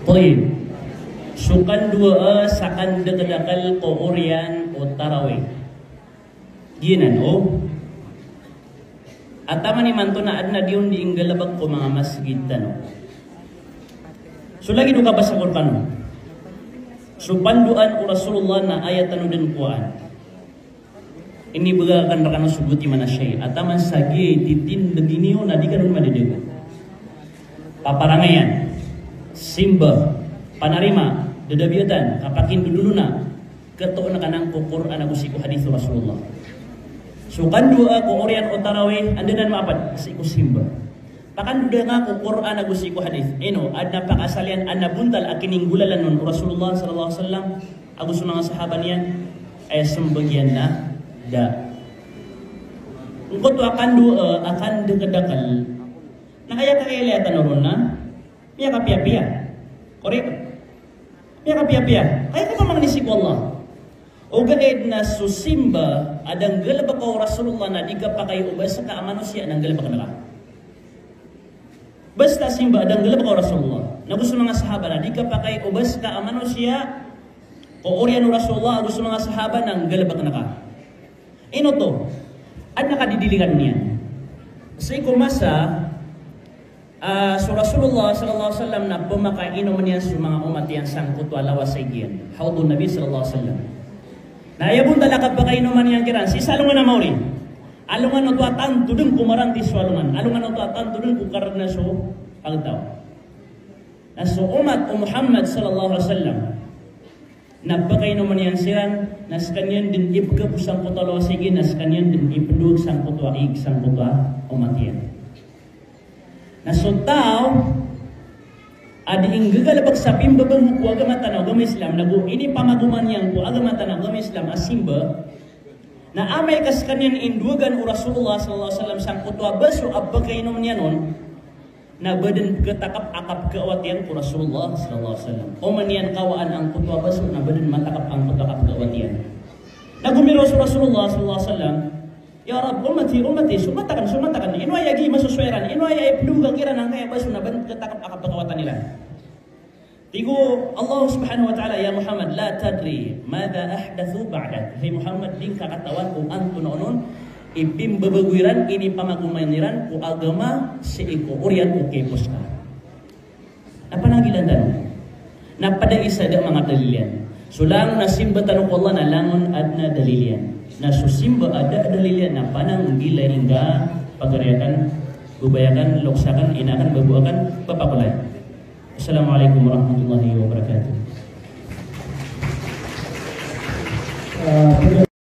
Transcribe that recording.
Toib. Sukan dua sakan dekedakal ko Orian o Tarawih. Ginan o. Atama ni manto na adna diyon di inggalabag ko mga masjid no. So lagi do ka basa Quran. So panduan o Rasulullah na ayat anu den Quran. Ini bagakan rekan subuti mana syai. Ataman sagi titin beginiu na di kanun madedego. Paparangayan. Simba panarima dedabiatan kapakin duduluna keto na kanang Quran aku siku hadis Rasulullah. So kan dua ko Orian o Tarawih andenan maapat siku simba. Pakan duda nga ko Quran aku siku hadis. Eno adna pakasalian anna buntal akining gulalan nun Rasulullah sallallahu alaihi wasallam agus mga sahabat niya ay sembagian na da. Engko tu akan dua akan dekedakal. Nakaya kakilatan ron na. Piya kapia-pia. Korek. Piya kapia-pia. Kaya ka pa magnisik Allah. O gaed na susimba adang galaba ka Rasulullah na di ka pa kayo ubasa ka manusia nang galaba ka na ka. Basta simba adang galaba ka Rasulullah. Na gusto mga sahaba na di ka pa kayo ubasa ka manusia o Orian Rasulullah gusto mga sahaba nang galaba ka na ka. Ino to. Ad nakadidiligan niya. Sa ikumasa so Rasulullah sallallahu alaihi wasallam na pumakainom niya sa mga umat yang sangkut walawa sa iyan. Haudun Nabi sallallahu alaihi wasallam. Na ayabun talakad pakainuman yang kiran si salungan na mauri. Alungan no tuatan tudung kumaranti swalungan. Alungan no tuatan tudung kukarna so pagtaw. Na so umat o Muhammad sallallahu alaihi wasallam napakainuman yang siran nas kanyan din ibka pusang kutalawa sige nas kanyan din ipendug sang kutwa ig sang kutwa umat yan. Nasuntaw adi inggagalabag sa pimbabang ko agama tanaw agama Islam nagu ini pamaguman yang ko agama tanaw agama Islam asimba na amay kas kanyan indugan o Rasulullah sallallahu alaihi wasallam sang kutwa baso abba kainom niya nun na badan ketakap akap keawatian ko Rasulullah sallallahu alaihi wasallam o manian kawaan ang kutwa baso na badan matakap ang ketakap keawatian nagumiro sa Rasulullah sallallahu alaihi wasallam. Ya Rab, umati, sumatakan. Ino ay agi masusweran, ino ay iplugang kira ng kaya baso na ban katakap akap pakawatan nila. Tigo, Allah subhanahu wa ta'ala, ya Muhammad, la tadri, mada ahdathu ba'dak. Hey Muhammad, din kakatawan kung anto noonon, ipimbabaguiran, ini pamagumaniran, kung agama, si iko, Orian, kung kepos ka. Napanagilan tanong. Napadagisa da mga dalilian. Sulang nasimbatan ko Allah na langon adna dalilian. Na susimba ada dalilian na panang gila hingga pagariakan, gubayakan, loksakan, inakan, babuakan, papakulay. Assalamualaikum warahmatullahi wabarakatuh.